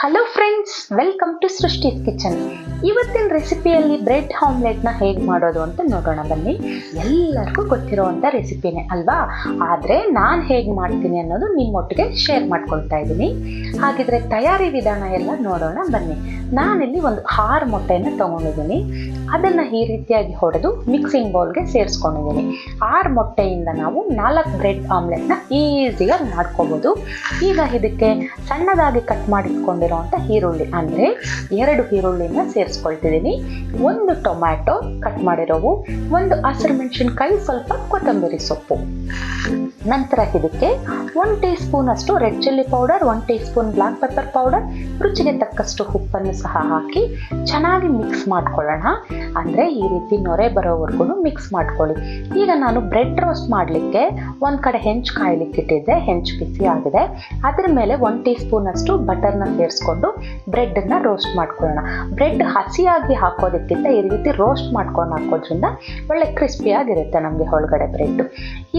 Hello friends, welcome to Srishti's kitchen. ಇವತ್ತಿನ ರೆಸಿಪಿಯಲ್ಲಿ bread ಆಮ್ಲೆಟ್ನ ಹೇಗೆ ಮಾಡೋದು ಅಂತ ನೋಡೋಣ ಬನ್ನಿ. ಎಲ್ಲರಿಗೂ ಗೊತ್ತಿರೋವಂಥ ರೆಸಿಪಿನೇ ಅಲ್ವಾ, ಆದರೆ ನಾನು ಹೇಗೆ ಮಾಡ್ತೀನಿ ಅನ್ನೋದು ನಿಮ್ಮೊಟ್ಟಿಗೆ ಶೇರ್ ಮಾಡ್ಕೊಳ್ತಾ ಇದ್ದೀನಿ. ಹಾಗಿದ್ರೆ ತಯಾರಿ ವಿಧಾನ ಎಲ್ಲ ನೋಡೋಣ ಬನ್ನಿ. ನಾನಿಲ್ಲಿ ಒಂದು 6 ಮೊಟ್ಟೆಯನ್ನು ತೊಗೊಂಡಿದ್ದೀನಿ. ಅದನ್ನು ಈ ರೀತಿಯಾಗಿ ಹೊಡೆದು ಮಿಕ್ಸಿಂಗ್ ಬೌಲ್ಗೆ ಸೇರಿಸ್ಕೊಂಡಿದ್ದೀನಿ. 6 ಮೊಟ್ಟೆಯಿಂದ ನಾವು 4 ಬ್ರೆಡ್ ಆಮ್ಲೆಟ್ನ ಈಸಿಯಾಗಿ ಮಾಡ್ಕೋಬೋದು. ಈಗ ಇದಕ್ಕೆ ಸಣ್ಣದಾಗಿ ಕಟ್ ಮಾಡಿಟ್ಕೊಂಡಿರೋವಂಥ ಈರುಳ್ಳಿ ಅಂದರೆ 2 ಈರುಳ್ಳಿನ ಸೇರಿಸ್ಕೊಳ್ತಿದ್ದೀನಿ. 1 ಟೊಮ್ಯಾಟೊ ಕಟ್ ಮಾಡಿರೋವು, 1 ಹಸಿರು ಮೆಣಸಿನ್ಕಾಯಿ, ಸ್ವಲ್ಪ ಕೊತ್ತಂಬರಿ ಸೊಪ್ಪು. ನಂತರ ಇದಕ್ಕೆ 1 ಟೀ ಸ್ಪೂನ್ ಅಷ್ಟು red chilli powder, 1 teaspoon black pepper powder, ರುಚಿಗೆ ತಕ್ಕಷ್ಟು ಉಪ್ಪನ್ನು ಸಹ ಹಾಕಿ ಚೆನ್ನಾಗಿ ಮಿಕ್ಸ್ ಮಾಡ್ಕೊಳ್ಳೋಣ. ಅಂದರೆ ಈ ರೀತಿ ನೊರೆ ಬರೋವರೆಗೂ ಮಿಕ್ಸ್ ಮಾಡ್ಕೊಳ್ಳಿ. ಈಗ ನಾನು ಬ್ರೆಡ್ ರೋಸ್ಟ್ ಮಾಡಲಿಕ್ಕೆ ಒಂದು ಕಡೆ ಹೆಂಚು ಕಾಯ್ಲಿಕ್ಕೆ ಇಟ್ಟಿದ್ದೆ. ಹೆಂಚು ಬಿಸಿ ಆಗಿದೆ. ಅದರ ಮೇಲೆ 1 ಟೀ ಸ್ಪೂನ್ ಅಷ್ಟು ಬಟರ್ನ ಸೇರಿಸ್ಕೊಂಡು ಬ್ರೆಡ್ಡನ್ನು ರೋಸ್ಟ್ ಮಾಡ್ಕೊಳ್ಳೋಣ. ಬ್ರೆಡ್ ಹಸಿಯಾಗಿ ಹಾಕೋದಕ್ಕಿಂತ ಈ ರೀತಿ ರೋಸ್ಟ್ ಮಾಡ್ಕೊಂಡು ಹಾಕೋದ್ರಿಂದ ಒಳ್ಳೆ ಕ್ರಿಸ್ಪಿಯಾಗಿರುತ್ತೆ ನಮಗೆ ಒಳಗಡೆ ಬ್ರೆಡ್.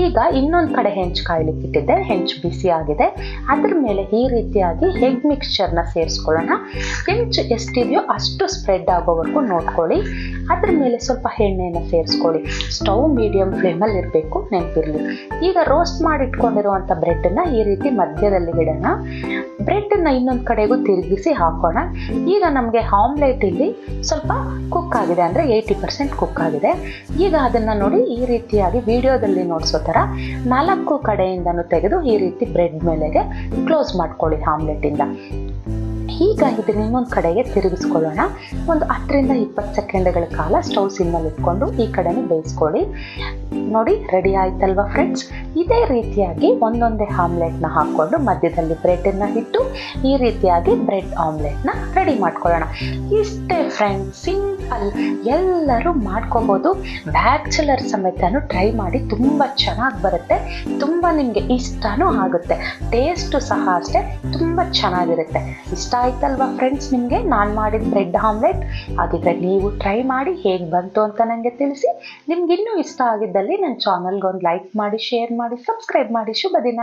ಈಗ ಇನ್ನೊಂದು ಕಡೆ ಹೆಂಚು ಕಾಯ್ಲಿಕ್ಕೆ ಇಟ್ಟಿದ್ದೆ. ಹೆಂಚು ಬಿಸಿ ಆಗಿದೆ. ಅದ್ರ ಮೇಲೆ ಈ ರೀತಿಯಾಗಿ ಎಗ್ ಮಿಕ್ಸ್ಚರ್ನ ಸೇರಿಸ್ಕೊಳ್ಳೋಣ. ಹೆಂಚು ಎಷ್ಟಿದೆಯೋ ಅಷ್ಟು ಸ್ಪ್ರೆಡ್ ಆಗೋವರೆಗೂ ನೋಡ್ಕೊಳ್ಳಿ. ಅದ್ರ ಮೇಲೆ ಸ್ವಲ್ಪ ಎಣ್ಣೆನ ಸೇರಿಸ್ಕೊಳ್ಳಿ. ಸ್ಟವ್ ಮೀಡಿಯಂ ಫ್ಲೇಮಲ್ಲಿ ಇರಬೇಕು, ನೆನಪಿರಲಿ. ಈಗ ರೋಸ್ಟ್ ಮಾಡಿಟ್ಕೊಂಡಿರುವಂಥ ಬ್ರೆಡ್ಡನ್ನು ಈ ರೀತಿ ಮಧ್ಯದಲ್ಲಿ ಇಡೋಣ. ಬ್ರೆಡ್ಡನ್ನು ಇನ್ನೊಂದು ಕಡೆಗೂ ತಿರುಗಿಸಿ ಹಾಕೋಣ. ಈಗ ನಮಗೆ ಆಮ್ಲೆಟ್ ಇಲ್ಲಿ ಸ್ವಲ್ಪ ಕುಕ್ ಆಗಿದೆ, ಅಂದರೆ 80% ಕುಕ್ ಆಗಿದೆ. ಈಗ ಅದನ್ನು ನೋಡಿ ಈ ರೀತಿಯಾಗಿ ವಿಡಿಯೋದಲ್ಲಿ ನೋಡಿಸೋ ಥರ 4 ಕಡೆಯಿಂದನೂ ತೆಗೆದು ಈ ರೀತಿ ಬ್ರೆಡ್ ಮೇಲೆಗೆ ಕ್ಲೋಸ್ ಮಾಡ್ಕೊಳ್ಳಿ ಆಮ್ಲೆಟಿಂದ. ಈಗ ಇದನ್ನ ಇನ್ನೊಂದು ಕಡೆಗೆ ತಿರುಗಿಸ್ಕೊಳ್ಳೋಣ. ಒಂದು 10ರಿಂದ 20 ಸೆಕೆಂಡ್ಗಳ ಕಾಲ ಸ್ಟವ್ ಸಿಮ್ಮಲ್ಲಿ ಇಟ್ಕೊಂಡು ಈ ಕಡೆನೂ ಬೇಯಿಸ್ಕೊಳ್ಳಿ. ನೋಡಿ, ರೆಡಿ ಆಯ್ತಲ್ವಾ ಫ್ರೆಂಡ್ಸ್? ಇದೇ ರೀತಿಯಾಗಿ ಒಂದೊಂದೇ ಆಮ್ಲೆಟ್ನ ಹಾಕ್ಕೊಂಡು ಮಧ್ಯದಲ್ಲಿ ಬ್ರೆಡ್ಡನ್ನು ಇಟ್ಟು ಈ ರೀತಿಯಾಗಿ ಬ್ರೆಡ್ ಆಮ್ಲೆಟ್ನ ರೆಡಿ ಮಾಡ್ಕೊಳ್ಳೋಣ. ಇಷ್ಟೇ ಫ್ರೆಂಡ್ಸ್, ಸಿಂಪಲ್, ಎಲ್ಲರೂ ಮಾಡ್ಕೋಬೋದು. ಬ್ಯಾಚುಲರ್ ಸಮೇತನೂ ಟ್ರೈ ಮಾಡಿ, ತುಂಬ ಚೆನ್ನಾಗಿ ಬರುತ್ತೆ. ತುಂಬ ನಿಮಗೆ ಇಷ್ಟನೂ ಆಗುತ್ತೆ. ಟೇಸ್ಟು ಸಹ ಅಷ್ಟೇ ತುಂಬ ಚೆನ್ನಾಗಿರುತ್ತೆ. ಇಷ್ಟ ಆಯ್ತಲ್ವಾ ಫ್ರೆಂಡ್ಸ್ ನಿಮಗೆ ನಾನು ಮಾಡಿದ ಬ್ರೆಡ್ ಆಮ್ಲೆಟ್? ಹಾಗಿದ್ರೆ ನೀವು ಟ್ರೈ ಮಾಡಿ ಹೇಗೆ ಬಂತು ಅಂತ ನನಗೆ ತಿಳಿಸಿ. ನಿಮ್ಗೆ ಇನ್ನೂ ಇಷ್ಟ ಆಗಿದ್ದಲ್ಲಿ ನನ್ನ ಚಾನಲ್ಗೆ ಒಂದು ಲೈಕ್ ಮಾಡಿ, ಶೇರ್ ಮಾಡಿ, ಸಬ್ಸ್ಕ್ರೈಬ್ ಮಾಡಿ. ಶುಭ ದಿನ.